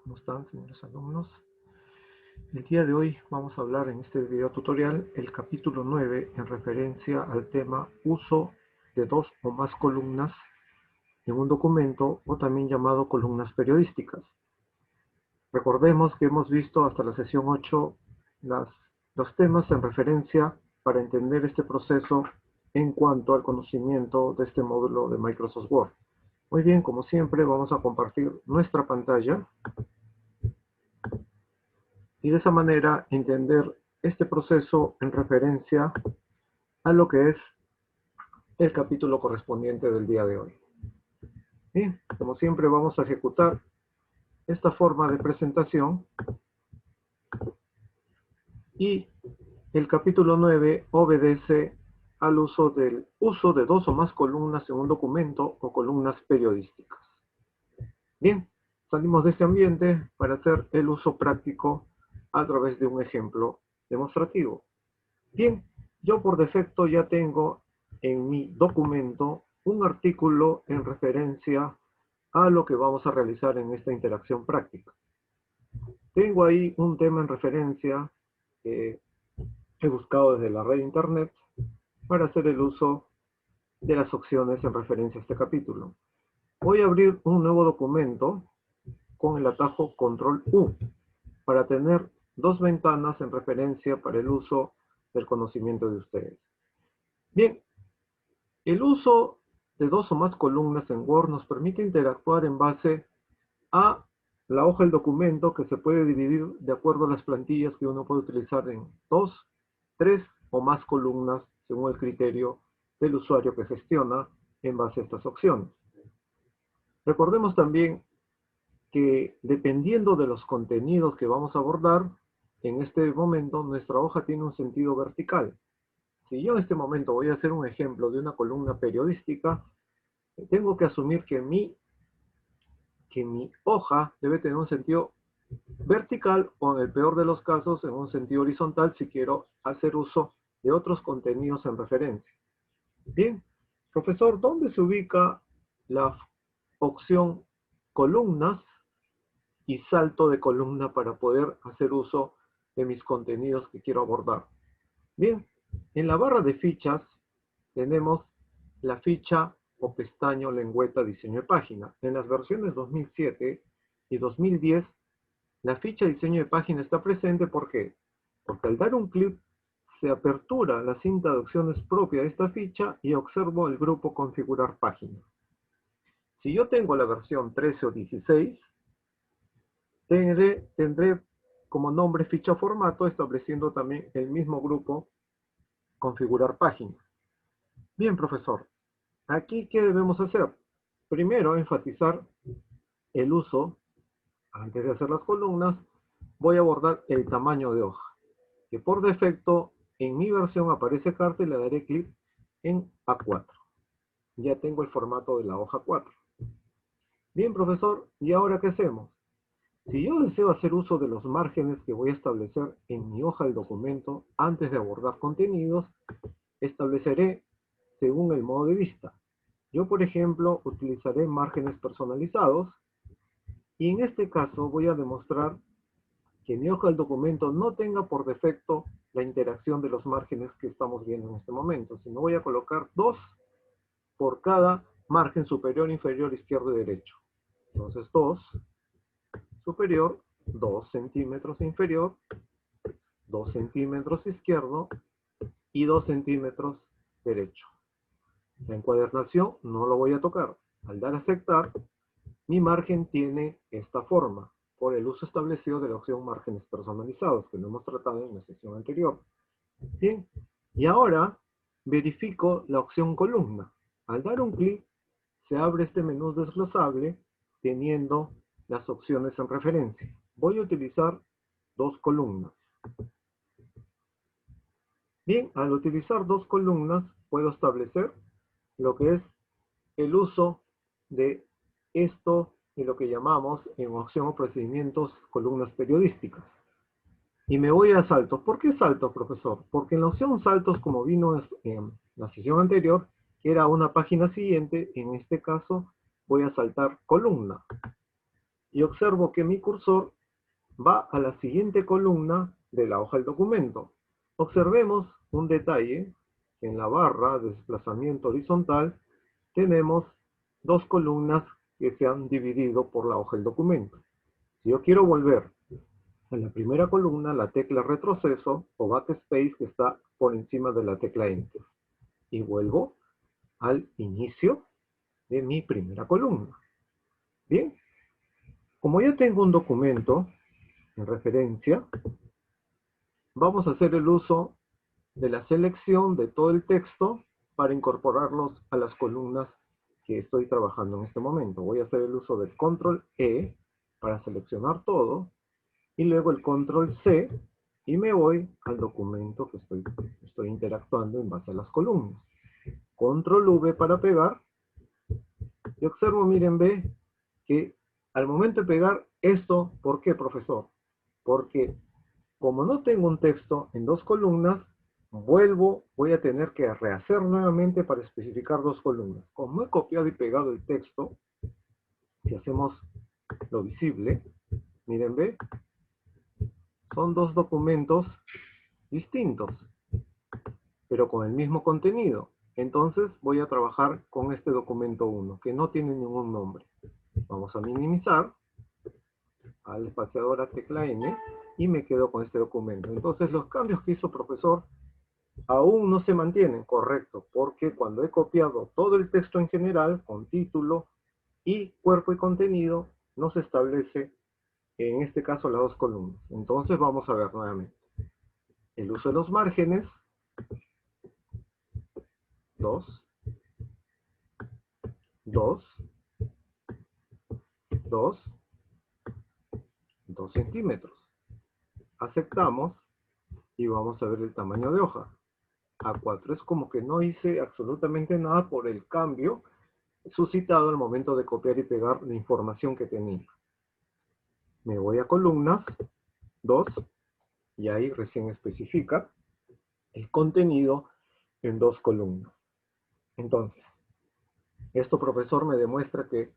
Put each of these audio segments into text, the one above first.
¿Cómo están, señores alumnos? El día de hoy vamos a hablar en este video tutorial el capítulo 9 en referencia al tema uso de dos o más columnas en un documento o también llamado columnas periodísticas. Recordemos que hemos visto hasta la sesión 8 los temas en referencia para entender este proceso en cuanto al conocimiento de este módulo de Microsoft Word. Muy bien, como siempre vamos a compartir nuestra pantalla y de esa manera entender este proceso en referencia a lo que es el capítulo correspondiente del día de hoy. Bien, como siempre vamos a ejecutar esta forma de presentación y el capítulo 9 obedece al uso de dos o más columnas en un documento o columnas periodísticas. Bien, salimos de este ambiente para hacer el uso práctico a través de un ejemplo demostrativo. Bien, yo por defecto ya tengo en mi documento un artículo en referencia a lo que vamos a realizar en esta interacción práctica. Tengo ahí un tema en referencia que he buscado desde la red de internet para hacer el uso de las opciones en referencia a este capítulo. Voy a abrir un nuevo documento con el atajo Control U para tener dos ventanas en referencia para el uso del conocimiento de ustedes. Bien, el uso de dos o más columnas en Word nos permite interactuar en base a la hoja del documento que se puede dividir de acuerdo a las plantillas que uno puede utilizar en dos, tres o más columnas según el criterio del usuario que gestiona en base a estas opciones. Recordemos también que dependiendo de los contenidos que vamos a abordar, en este momento nuestra hoja tiene un sentido vertical. Si yo en este momento voy a hacer un ejemplo de una columna periodística, tengo que asumir que mi hoja debe tener un sentido vertical o en el peor de los casos en un sentido horizontal si quiero hacer uso de otros contenidos en referencia. Bien, profesor, ¿dónde se ubica la opción columnas y salto de columna para poder hacer uso de mis contenidos que quiero abordar? Bien, en la barra de fichas tenemos la ficha o pestaño lengüeta diseño de página. En las versiones 2007 y 2010, la ficha diseño de página está presente. ¿Por qué? Porque al dar un clic se apertura la cinta de opciones propia de esta ficha y observo el grupo configurar página. Si yo tengo la versión 13 o 16, tendré como nombre ficha formato estableciendo también el mismo grupo configurar página. Bien, profesor, aquí ¿qué debemos hacer? Primero, enfatizar el uso, antes de hacer las columnas, voy a abordar el tamaño de hoja, que por defecto en mi versión aparece carta y le daré clic en A4. Ya tengo el formato de la hoja 4. Bien, profesor, ¿y ahora qué hacemos? Si yo deseo hacer uso de los márgenes que voy a establecer en mi hoja del documento antes de abordar contenidos, estableceré según el modo de vista. Yo, por ejemplo, utilizaré márgenes personalizados y en este caso voy a demostrar que mi hoja del documento no tenga por defecto la interacción de los márgenes que estamos viendo en este momento, sino voy a colocar 2 por cada margen superior, inferior, izquierdo y derecho. Entonces 2 superior, 2 centímetros inferior, 2 centímetros izquierdo y 2 centímetros derecho. La encuadernación no lo voy a tocar. Al dar a aceptar, mi margen tiene esta forma, por el uso establecido de la opción márgenes personalizados, que lo hemos tratado en la sesión anterior. Bien, y ahora verifico la opción columna. Al dar un clic, se abre este menú desglosable teniendo las opciones en referencia. Voy a utilizar dos columnas. Bien, al utilizar dos columnas, puedo establecer lo que es el uso de esto y lo que llamamos en opción o procedimientos columnas periodísticas. Y me voy a saltos. ¿Por qué saltos, profesor? Porque en la opción saltos, como vino en la sesión anterior, que era una página siguiente, en este caso voy a saltar columna. y observo que mi cursor va a la siguiente columna de la hoja del documento. Observemos un detalle. En la barra de desplazamiento horizontal tenemos dos columnas que se han dividido por la hoja del documento. Si yo quiero volver a la primera columna, la tecla retroceso o backspace que está por encima de la tecla enter. Y vuelvo al inicio de mi primera columna. Bien, como ya tengo un documento en referencia, vamos a hacer el uso de la selección de todo el texto para incorporarlos a las columnas que estoy trabajando en este momento. Voy a hacer el uso del control E para seleccionar todo y luego el control C y me voy al documento que estoy interactuando en base a las columnas. Control V para pegar y observo, miren, ve que al momento de pegar esto, ¿por qué, profesor? Porque como no tengo un texto en dos columnas, voy a tener que rehacer nuevamente para especificar dos columnas. Como he copiado y pegado el texto, si hacemos lo visible, miren, ve, son dos documentos distintos, pero con el mismo contenido. Entonces voy a trabajar con este documento 1, que no tiene ningún nombre. Vamos a minimizar al espaciador tecla N y me quedo con este documento. Entonces los cambios que hizo profesor aún no se mantienen, correcto, porque cuando he copiado todo el texto en general, con título y cuerpo y contenido, no se establece, en este caso, las dos columnas. Entonces vamos a ver nuevamente. El uso de los márgenes, 2, 2, 2, 2 centímetros. Aceptamos y vamos a ver el tamaño de hoja. A4 es como que no hice absolutamente nada por el cambio suscitado al momento de copiar y pegar la información que tenía. Me voy a columnas, 2, y ahí recién especifica el contenido en dos columnas. Entonces, esto, profesor, me demuestra que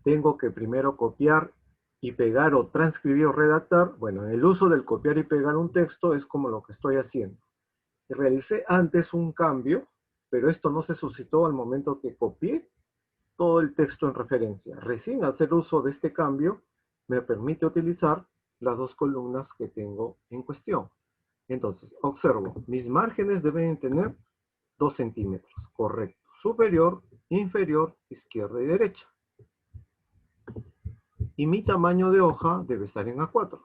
tengo que primero copiar y pegar o transcribir o redactar. Bueno, el uso del copiar y pegar un texto es como lo que estoy haciendo. Realicé antes un cambio, pero esto no se suscitó al momento que copié todo el texto en referencia. Recién hacer uso de este cambio me permite utilizar las dos columnas que tengo en cuestión. Entonces, observo, mis márgenes deben tener 2 centímetros, correcto. Superior, inferior, izquierda y derecha. Y mi tamaño de hoja debe estar en A4.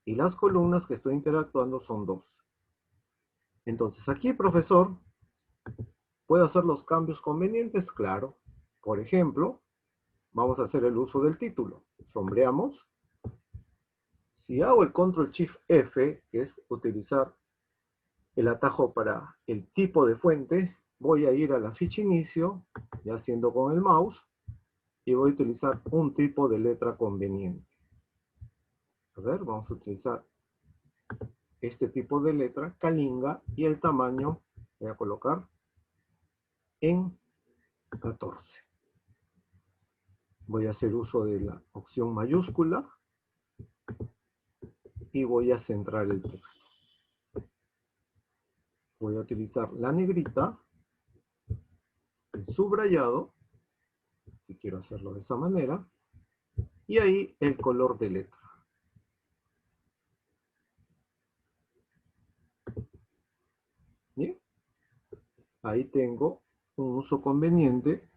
Y las columnas que estoy interactuando son 2. Entonces, aquí, profesor, ¿puedo hacer los cambios convenientes? Claro. Por ejemplo, vamos a hacer el uso del título. Sombreamos. Si hago el Control Shift F, que es utilizar el atajo para el tipo de fuente, voy a ir a la ficha inicio, ya haciendo con el mouse, y voy a utilizar un tipo de letra conveniente. A ver, vamos a utilizar este tipo de letra, Kalinga, y el tamaño voy a colocar en 14. Voy a hacer uso de la opción mayúscula y voy a centrar el texto. Voy a utilizar la negrita, el subrayado, si quiero hacerlo de esa manera, y ahí el color de letra. ¿Bien? Ahí tengo un uso conveniente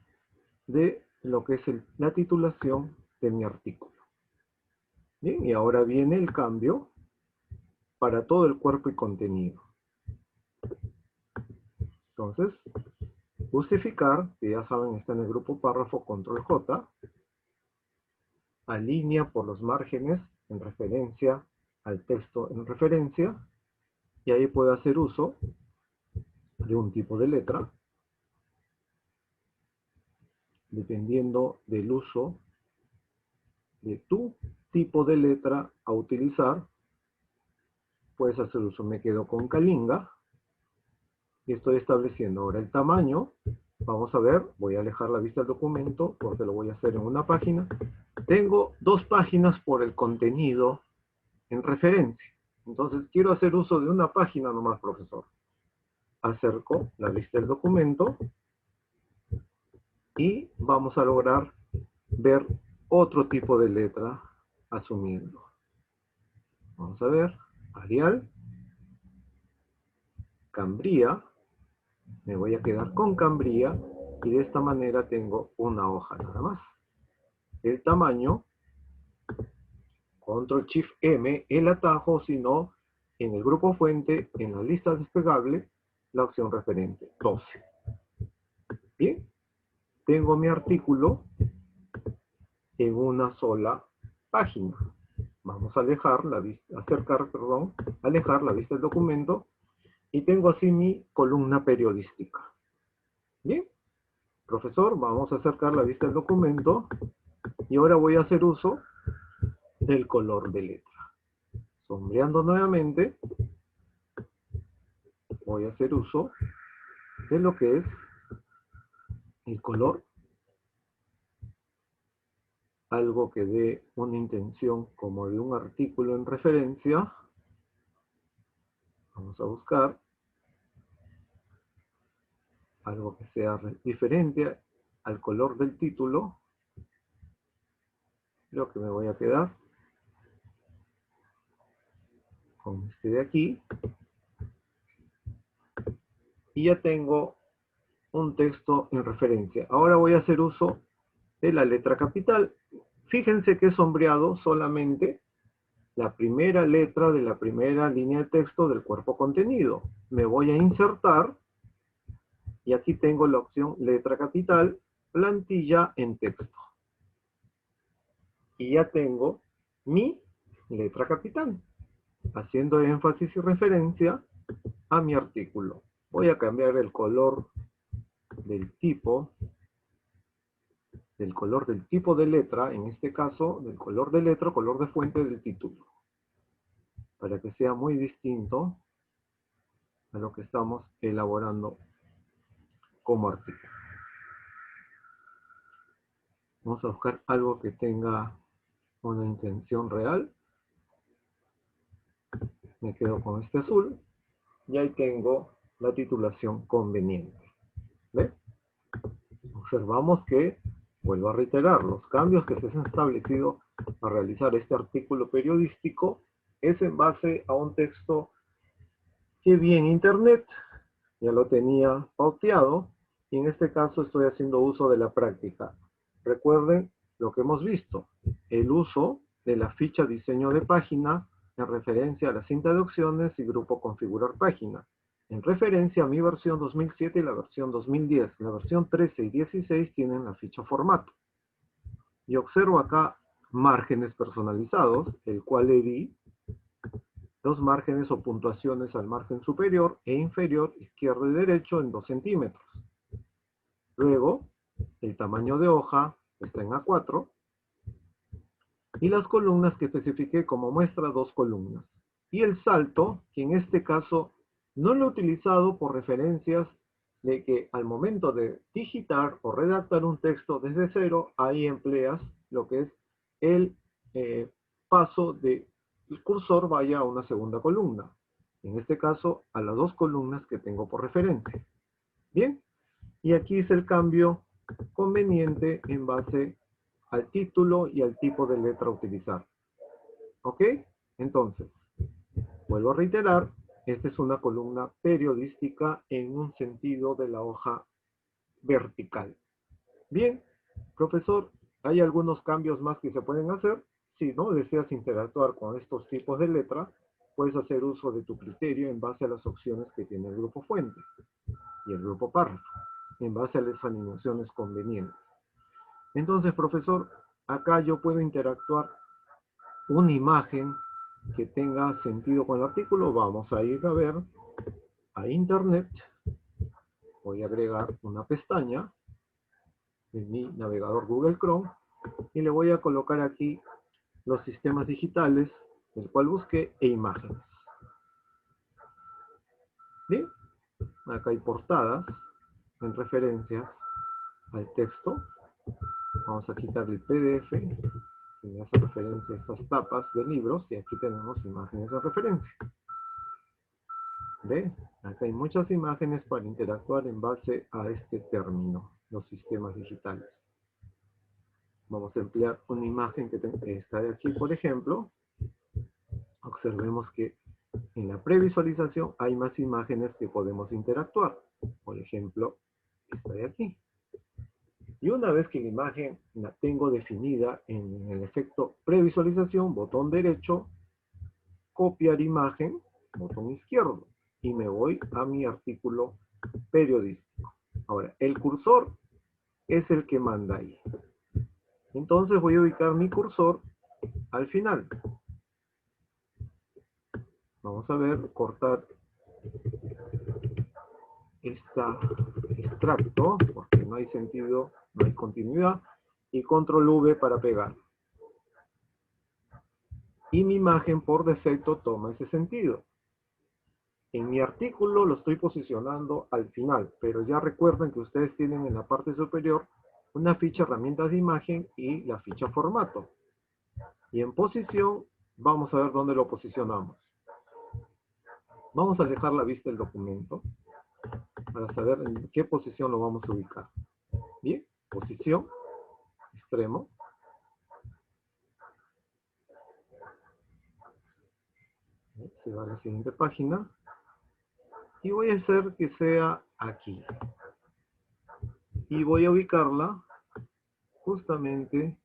de lo que es la titulación de mi artículo. Bien, y ahora viene el cambio para todo el cuerpo y contenido. Entonces, justificar, que ya saben está en el grupo párrafo, control J, alinea por los márgenes en referencia al texto en referencia, y ahí puedo hacer uso de un tipo de letra, dependiendo del uso de tu tipo de letra a utilizar. Puedes hacer uso, me quedo con Kalinga, y estoy estableciendo ahora el tamaño Vamos a ver, voy a alejar la vista del documento porque lo voy a hacer en una página. Tengo dos páginas por el contenido en referencia. Entonces quiero hacer uso de una página nomás, profesor. Acerco la vista del documento y vamos a lograr ver otro tipo de letra asumiendo. Vamos a ver, Arial, Cambria, me voy a quedar con Cambria y de esta manera tengo una hoja nada más. El tamaño, Control Shift M, el atajo, si no, en el grupo fuente, en la lista desplegable, la opción referente, 12. Bien, tengo mi artículo en una sola página. Vamos a alejar la vista, alejar la vista del documento y tengo así mi columna periodística. Bien, profesor, vamos a acercar la vista del documento y ahora voy a hacer uso del color de letra. Sombreando nuevamente, voy a hacer uso de lo que es el color, algo que dé una intención como de un artículo en referencia. Vamos a buscar algo que sea diferente al color del título. Creo que me voy a quedar con este de aquí. Y ya tengo un texto en referencia. Ahora voy a hacer uso de la letra capital. Fíjense que he sombreado solamente la primera letra de la primera línea de texto del cuerpo contenido. Me voy a insertar y aquí tengo la opción letra capital, plantilla en texto. Y ya tengo mi letra capital, haciendo énfasis y referencia a mi artículo. Voy a cambiar el color del tipo de letra, en este caso, del color de letra, color de fuente del título, para que sea muy distinto a lo que estamos elaborando como artículo. Vamos a buscar algo que tenga una intención real. Me quedo con este azul y ahí tengo la titulación conveniente. ¿Ve? Observamos que, vuelvo a reiterar, los cambios que se han establecido para realizar este artículo periodístico es en base a un texto que vi en internet, ya lo tenía pauteado, y en este caso estoy haciendo uso de la práctica. Recuerden lo que hemos visto, el uso de la ficha diseño de página en referencia a la cinta de opciones y grupo configurar página, en referencia a mi versión 2007 y la versión 2010. La versión 13 y 16 tienen la ficha formato. Y observo acá márgenes personalizados, el cual le di los márgenes o puntuaciones al margen superior e inferior, izquierdo y derecho en 2 centímetros. Luego, el tamaño de hoja está en A4 y las columnas que especifiqué como muestra 2 columnas. Y el salto, que en este caso no lo he utilizado por referencias de que al momento de digitar o redactar un texto desde cero, ahí empleas lo que es el paso de el cursor vaya a una segunda columna. En este caso, a las 2 columnas que tengo por referencia. Bien, y aquí es el cambio conveniente en base al título y al tipo de letra a utilizar. ¿Ok? Entonces, vuelvo a reiterar, esta es una columna periodística en un sentido de la hoja vertical. Bien, profesor, ¿hay algunos cambios más que se pueden hacer? Si no deseas interactuar con estos tipos de letra, puedes hacer uso de tu criterio en base a las opciones que tiene el grupo fuente y el grupo párrafo, en base a las animaciones convenientes. Entonces, profesor, acá yo puedo interactuar una imagen que tenga sentido con el artículo. Vamos a ir a ver a internet. Voy a agregar una pestaña en mi navegador Google Chrome y le voy a colocar aquí los sistemas digitales del cual busqué e imágenes. Bien, acá hay portadas. en referencias al texto. Vamos a quitar el PDF, que me hace referencia a estas tapas de libros, y aquí tenemos imágenes de referencia. ¿Ve? Acá hay muchas imágenes para interactuar en base a este término, los sistemas digitales. Vamos a emplear una imagen que está de aquí, por ejemplo. Observemos que en la previsualización hay más imágenes que podemos interactuar. Por ejemplo, esta de aquí. Y una vez que la imagen la tengo definida en el efecto previsualización, botón derecho, copiar imagen, botón izquierdo, y me voy a mi artículo periodístico. Ahora, el cursor es el que manda ahí. Entonces voy a ubicar mi cursor al final. Vamos a ver, cortar este extracto, porque no hay sentido, no hay continuidad, y control V para pegar. Y mi imagen por defecto toma ese sentido. En mi artículo lo estoy posicionando al final, pero ya recuerden que ustedes tienen en la parte superior una ficha herramientas de imagen y la ficha formato. Y en posición, vamos a ver dónde lo posicionamos. Vamos a dejar la vista del documento para saber en qué posición lo vamos a ubicar. Bien, posición, extremo. Se va a la siguiente página. Y voy a hacer que sea aquí. Y voy a ubicarla justamente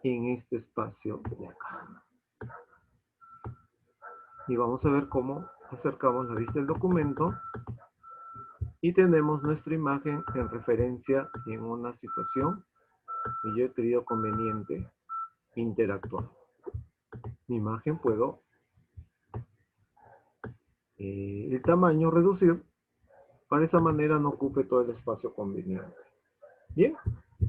en este espacio de acá. Y vamos a ver cómo acercamos la vista del documento. Y tenemos nuestra imagen en referencia en una situación que yo he creído conveniente interactuar. Mi imagen puedo el tamaño reducir, para esa manera no ocupe todo el espacio conveniente. Bien,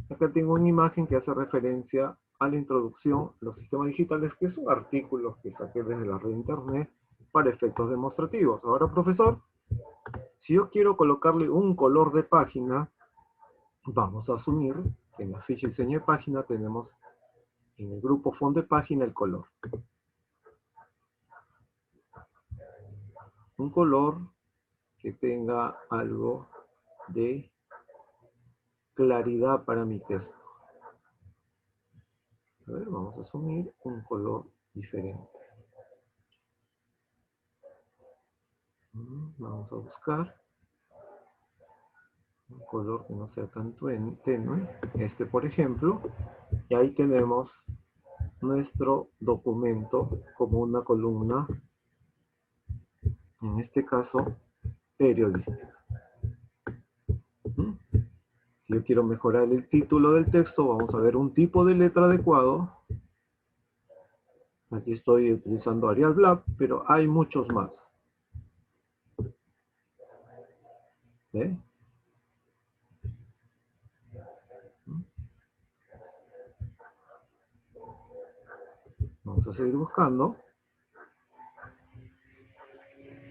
acá tengo una imagen que hace referencia a la introducción a los sistemas digitales, que son artículos que saqué desde la red de internet para efectos demostrativos. Ahora, profesor, si yo quiero colocarle un color de página, vamos a asumir que en la ficha diseño de página tenemos en el grupo fondo de página el color. Un color que tenga algo de claridad para mi texto. A ver, vamos a asumir un color diferente. Vamos a buscar un color que no sea tan tenue. Este, por ejemplo. Y ahí tenemos nuestro documento como una columna, en este caso, periodística. Si yo quiero mejorar el título del texto, vamos a ver un tipo de letra adecuado. Aquí estoy utilizando Arial Black, pero hay muchos más. ¿Ve? Vamos a seguir buscando.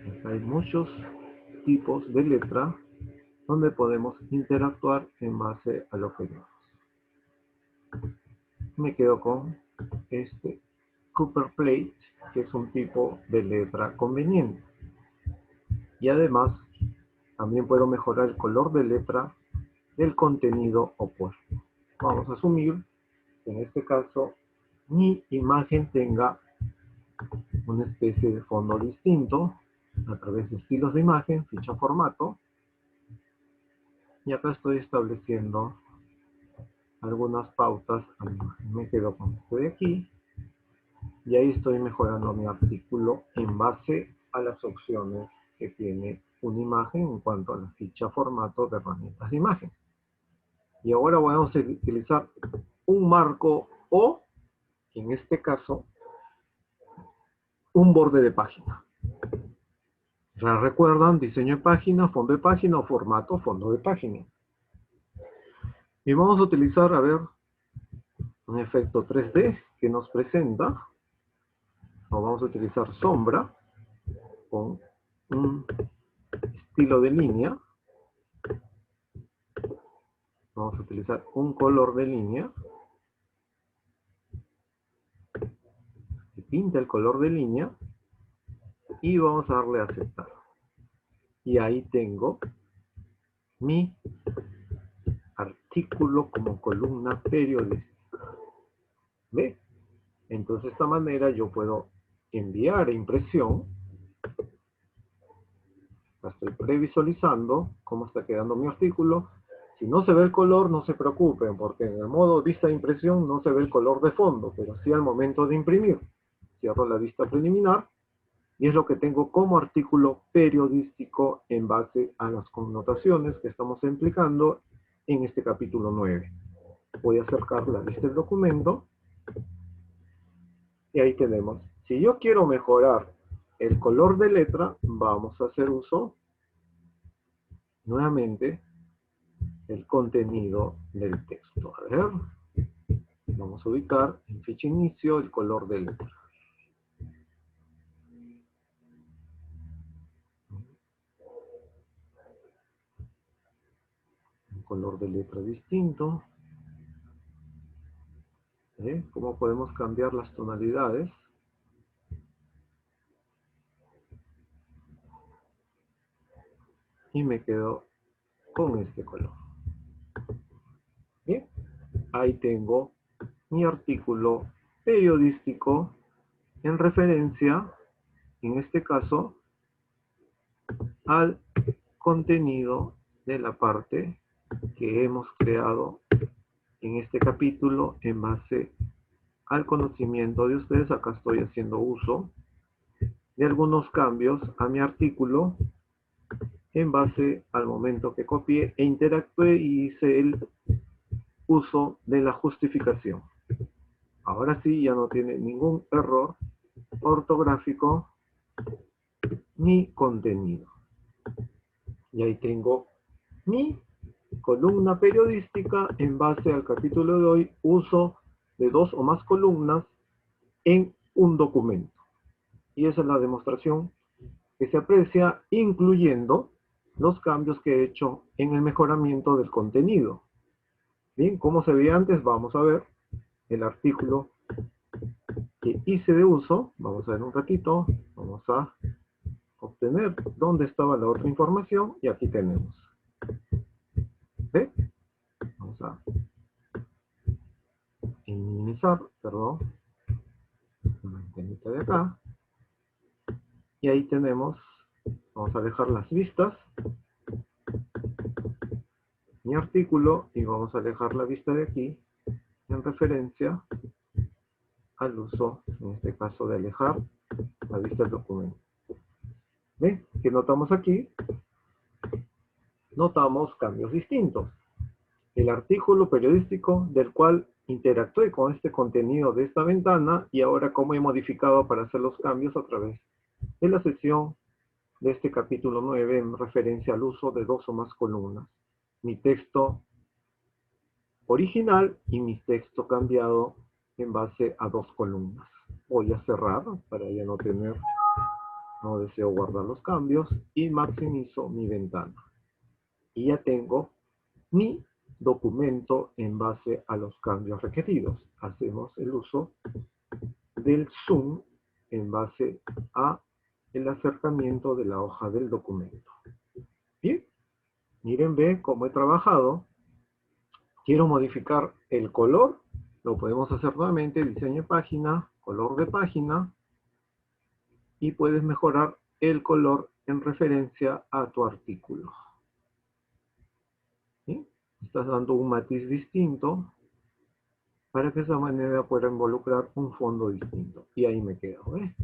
Acá hay muchos tipos de letra donde podemos interactuar en base a lo que vemos. Me quedo con este Copper Plate, que es un tipo de letra conveniente. Y además, también puedo mejorar el color de letra del contenido opuesto. Vamos a asumir que en este caso mi imagen tenga una especie de fondo distinto a través de estilos de imagen, ficha formato. Y acá estoy estableciendo algunas pautas a mi imagen. Me quedo con esto de aquí. Y ahí estoy mejorando mi artículo en base a las opciones que tiene una imagen en cuanto a la ficha formato de herramientas de imagen. Y ahora vamos a utilizar un marco o, en este caso, un borde de página. Ya recuerdan, diseño de página, fondo de página o formato, fondo de página. Y vamos a utilizar, a ver, un efecto 3D que nos presenta. O vamos a utilizar sombra con un estilo de línea. Vamos a utilizar un color de línea. Se pinta el color de línea y vamos a darle a aceptar. Y ahí tengo mi artículo como columna periodística. ¿Ve? Entonces de esta manera yo puedo enviar a impresión. La estoy previsualizando cómo está quedando mi artículo. Si no se ve el color, no se preocupen, porque en el modo vista de impresión no se ve el color de fondo, pero sí al momento de imprimir. Cierro la vista preliminar y es lo que tengo como artículo periodístico en base a las connotaciones que estamos implicando en este capítulo 9. Voy a acercar la vista del documento y ahí tenemos. Si yo quiero mejorar el color de letra, vamos a hacer uso nuevamente el contenido del texto. A ver, vamos a ubicar en ficha inicio el color de letra. Un color de letra distinto. ¿Cómo podemos cambiar las tonalidades? Y me quedo con este color. Bien, ahí tengo mi artículo periodístico en referencia, en este caso, al contenido de la parte que hemos creado en este capítulo en base al conocimiento de ustedes. Acá estoy haciendo uso de algunos cambios a mi artículo en base al momento que copié e interactué y hice el uso de la justificación. Ahora sí ya no tiene ningún error ortográfico ni contenido. Y ahí tengo mi columna periodística en base al capítulo de hoy, uso de 2 o más columnas en un documento. Y esa es la demostración que se aprecia, incluyendo los cambios que he hecho en el mejoramiento del contenido. Bien, como se veía antes, vamos a ver el artículo que hice de uso. Vamos a ver un ratito, vamos a obtener dónde estaba la otra información y aquí tenemos. ¿Ve? Vamos a minimizar, perdón, una antenita de acá. Y ahí tenemos, vamos a dejar las vistas, mi artículo, y vamos a dejar la vista de aquí en referencia al uso, en este caso, de alejar la vista del documento. ¿Ven? ¿Qué notamos aquí? Notamos cambios distintos. El artículo periodístico del cual interactué con este contenido de esta ventana y ahora cómo he modificado para hacer los cambios a través de la sección de este capítulo 9 en referencia al uso de 2 o más columnas. Mi texto original y mi texto cambiado en base a 2 columnas. Voy a cerrar para ya no tener, no deseo guardar los cambios y maximizo mi ventana. Y ya tengo mi documento en base a los cambios requeridos. Hacemos el uso del zoom en base a el acercamiento de la hoja del documento. Bien, miren, ve cómo he trabajado. Quiero modificar el color, lo podemos hacer nuevamente, diseño de página, color de página, y puedes mejorar el color en referencia a tu artículo. ¿Sí? Estás dando un matiz distinto para que de esa manera pueda involucrar un fondo distinto. Y ahí me quedo, ¿eh?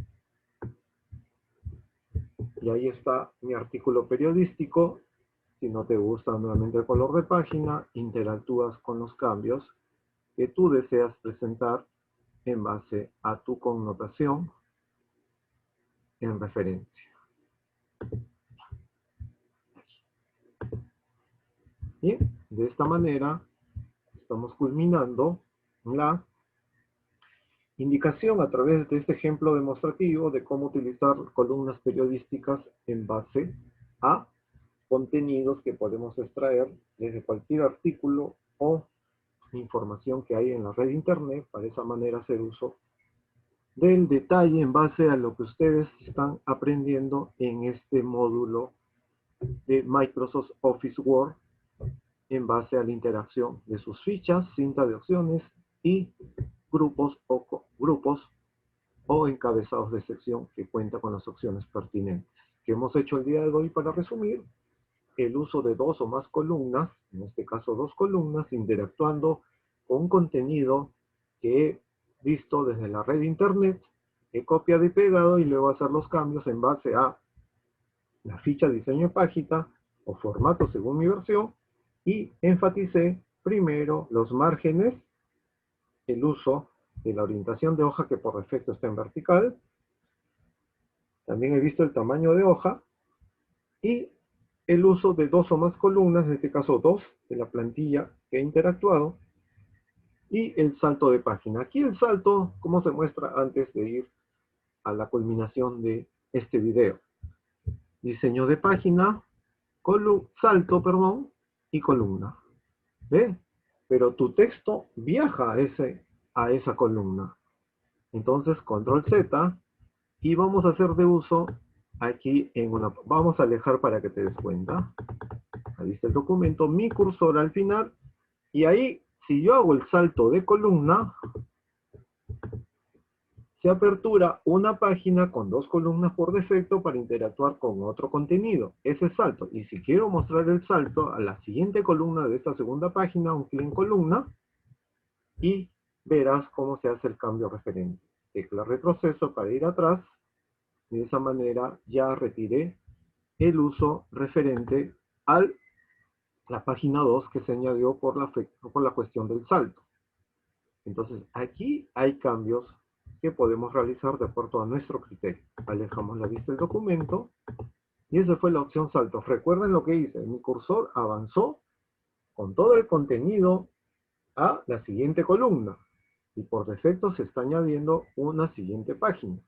Y ahí está mi artículo periodístico. Si no te gusta nuevamente el color de página, interactúas con los cambios que tú deseas presentar en base a tu connotación en referencia. Bien, de esta manera estamos culminando la indicación a través de este ejemplo demostrativo de cómo utilizar columnas periodísticas en base a contenidos que podemos extraer desde cualquier artículo o información que hay en la red de internet, para esa manera hacer uso del detalle en base a lo que ustedes están aprendiendo en este módulo de Microsoft Office Word, en base a la interacción de sus fichas, cinta de opciones y grupos o encabezados de sección que cuenta con las opciones pertinentes. ¿Qué hemos hecho el día de hoy para resumir? El uso de dos o más columnas, en este caso dos columnas, interactuando con un contenido que he visto desde la red de internet, he copiado y pegado y luego hacer los cambios en base a la ficha de diseño de página o formato según mi versión, y enfaticé primero los márgenes, el uso de la orientación de hoja que por defecto está en vertical, también he visto el tamaño de hoja y el uso de dos o más columnas, en este caso dos, de la plantilla que he interactuado, y el salto de página. Aquí el salto, como se muestra antes de ir a la culminación de este video. Diseño de página, salto, perdón, y columna. ¿Ve? Pero tu texto viaja a esa columna. Entonces, control Z, y vamos a hacer de uso aquí vamos a alejar para que te des cuenta. Ahí está el documento, mi cursor al final, y ahí, si yo hago el salto de columna, se apertura una página con dos columnas por defecto para interactuar con otro contenido. Ese salto. Y si quiero mostrar el salto a la siguiente columna de esta segunda página, un clic en columna, y verás cómo se hace el cambio referente. Tecla retroceso para ir atrás, y de esa manera ya retiré el uso referente a la página 2 que se añadió por la cuestión del salto. Entonces, aquí hay cambios que podemos realizar de acuerdo a nuestro criterio. Alejamos la vista del documento, y esa fue la opción saltos. Recuerden lo que hice, mi cursor avanzó con todo el contenido a la siguiente columna, y por defecto se está añadiendo una siguiente página.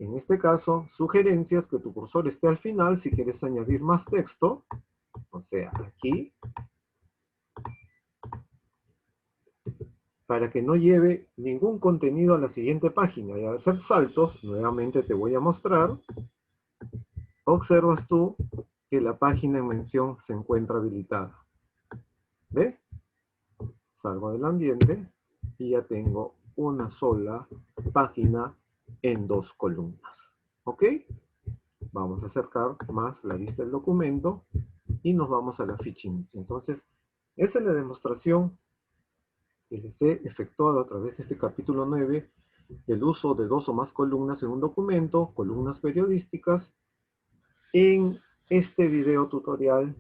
En este caso, sugerencias que tu cursor esté al final si quieres añadir más texto, o sea, aquí, para que no lleve ningún contenido a la siguiente página. Y al hacer saltos, nuevamente te voy a mostrar, observas tú que la página en mención se encuentra habilitada. ¿Ves? Salgo del ambiente y ya tengo una sola página en dos columnas. ¿Ok? Vamos a acercar más la vista del documento y nos vamos a la ficha inicio. Entonces, esa es la demostración que les he efectuado a través de este capítulo 9 del uso de dos o más columnas en un documento, columnas periodísticas, en este video tutorial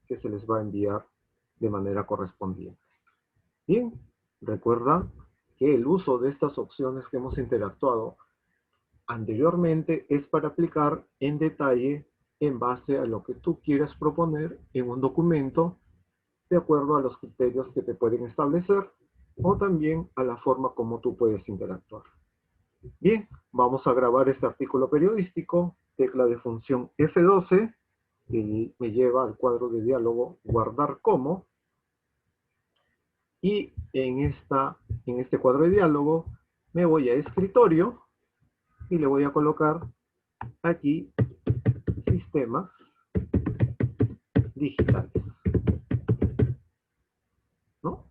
que se les va a enviar de manera correspondiente. Bien, recuerda que el uso de estas opciones que hemos interactuado anteriormente es para aplicar en detalle en base a lo que tú quieras proponer en un documento, de acuerdo a los criterios que te pueden establecer o también a la forma como tú puedes interactuar. Bien, vamos a grabar este artículo periodístico, tecla de función F12, que me lleva al cuadro de diálogo guardar como, y en este cuadro de diálogo me voy a escritorio y le voy a colocar aquí sistemas digitales, ¿no?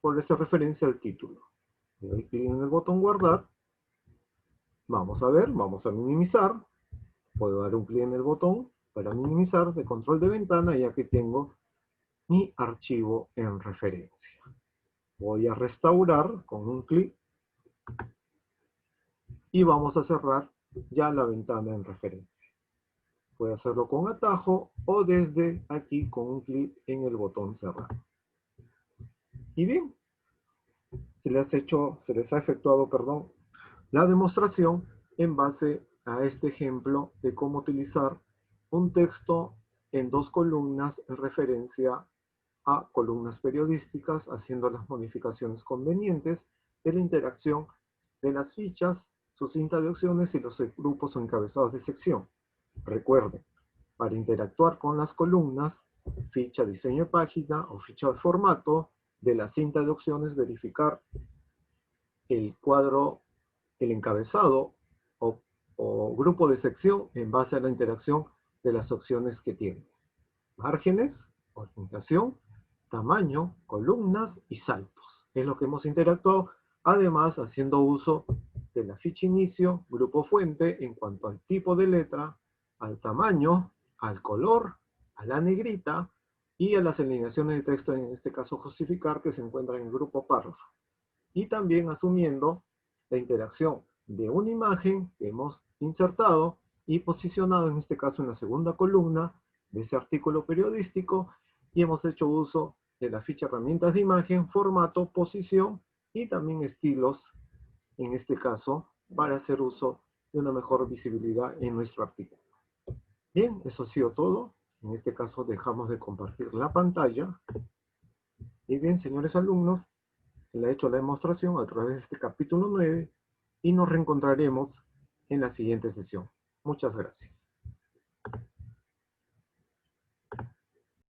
Por esa referencia al título. Le doy clic en el botón guardar. Vamos a ver, vamos a minimizar. Puedo dar un clic en el botón para minimizar de control de ventana, ya que tengo mi archivo en referencia. Voy a restaurar con un clic y vamos a cerrar ya la ventana en referencia. Puede hacerlo con atajo o desde aquí con un clic en el botón cerrar. Y bien, se les ha efectuado, perdón, la demostración en base a este ejemplo de cómo utilizar un texto en dos columnas en referencia a columnas periodísticas, haciendo las modificaciones convenientes de la interacción de las fichas, su cinta de opciones y los grupos o encabezados de sección. Recuerden, para interactuar con las columnas, ficha diseño de página o ficha de formato, de la cinta de opciones verificar el cuadro, el encabezado o grupo de sección en base a la interacción de las opciones que tiene. Márgenes, orientación, tamaño, columnas y saltos. Es lo que hemos interactuado, además haciendo uso de la ficha inicio, grupo fuente, en cuanto al tipo de letra, al tamaño, al color, a la negrita y a las alineaciones de texto, en este caso justificar, que se encuentra en el grupo párrafo. Y también asumiendo la interacción de una imagen que hemos insertado y posicionado, en este caso en la segunda columna de ese artículo periodístico, y hemos hecho uso de la ficha herramientas de imagen, formato, posición y también estilos, en este caso, para hacer uso de una mejor visibilidad en nuestro artículo. Bien, eso ha sido todo. En este caso dejamos de compartir la pantalla. Y bien, señores alumnos, le he hecho la demostración a través de este capítulo 9 y nos reencontraremos en la siguiente sesión. Muchas gracias.